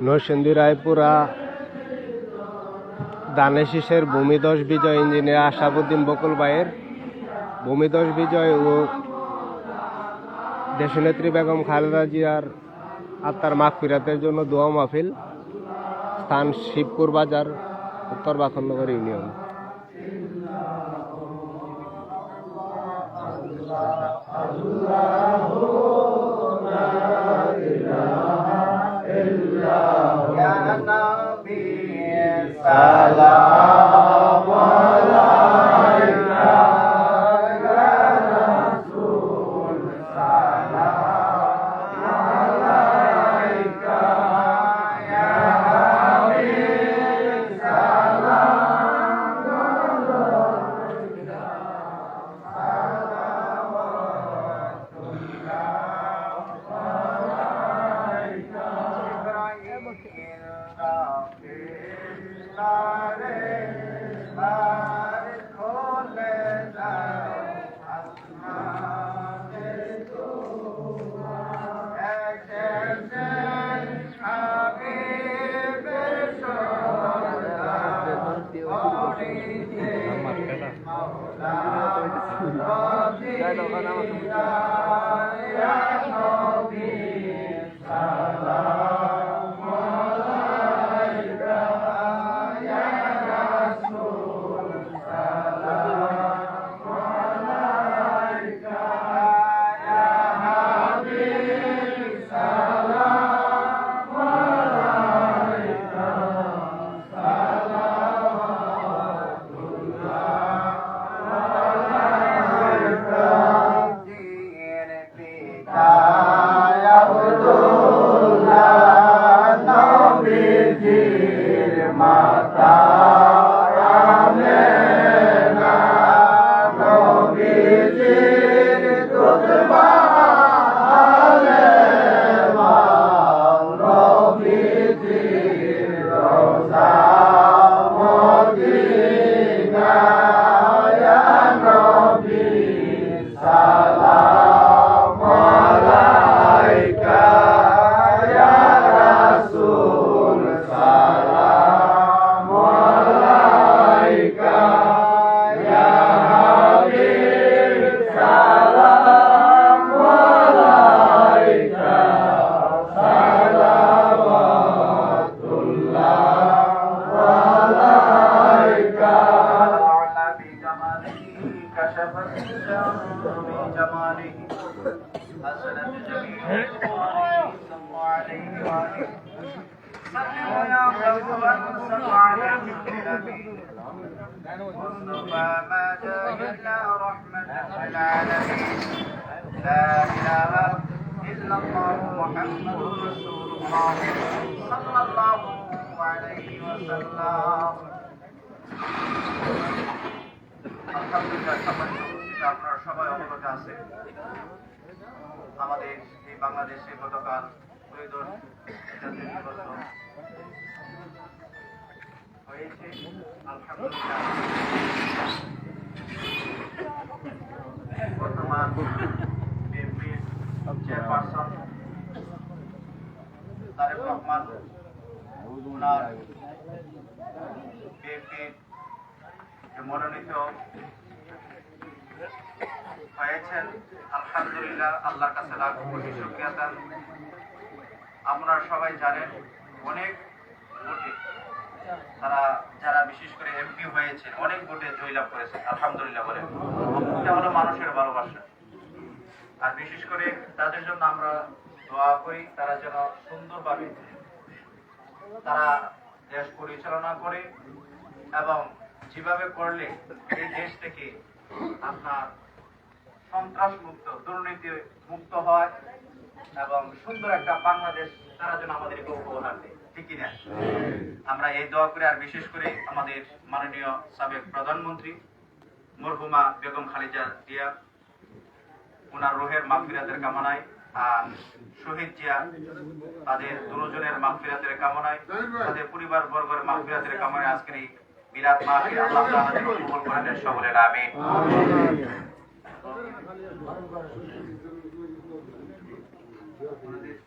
নরসিংদী রায়পুরা দানেশিসের ভূমিধস বিজয় ইঞ্জিনিয়ার আশাবুদ্দিন বকুল ভাইয়ের ভূমিধস বিজয় ও দেশনেত্রী বেগম খালেদা জিয়ার আত্মার মাগফিরাতের জন্য দোয়া মাহফিল। স্থান শিবপুর বাজার, উত্তর বাখনগর ইউনিয়ন। আপনারা সবাই অবগত আছে, আমাদের এই বাংলাদেশে গতকাল হয়েছে। আলহামদুলিল্লাহ, বর্তমান বিএনপির চেয়ারপারসন তারেক রহমান ওনার বিএনপির মনোনীত হয়েছেন। আলহামদুলিল্লাহ, আল্লাহর কাছে লাখ কোটি শুকরিয়া দেন। আপনারা সবাই জানেন, অনেক ভোটে যারা বিশেষ করে এমপি হয়েছেন অনেক ভোটে জয়লাভ করেছে। আলহামদুলিল্লাহ বলেন, এটা হলো মানুষের ভালোবাসা। আর বিশেষ করে তাদের জন্য আমরা দোয়া করি, তারা যেন সুন্দরভাবে তারা দেশ পরিচালনা করে এবং যেভাবে করলে এই দেশ থেকে আপনার সন্ত্রাস মুক্ত, দুর্নীতি মুক্ত হয় এবং সুন্দর একটা বাংলাদেশ তারা যেন আমাদেরকে উপহার দেয়, ঠিক কিনা? আমরা এই দোয়া করে, আর বিশেষ করে আমাদের মাননীয় সাবেক প্রধানমন্ত্রী মরহুমা বেগম খালেদা জিয়া, ওনার রুহের মাগফিরাতের কামনায়, আর শহীদ জিয়া তাদের দুজনের মাগফিরাতের কামনায়, তাদের পরিবার বর্গের মাগফিরাতের কামনায় আজকের এই বিরাট মাহফিল আল্লাহ তাআলা যেন কবুল করেন সকলের। আমিন।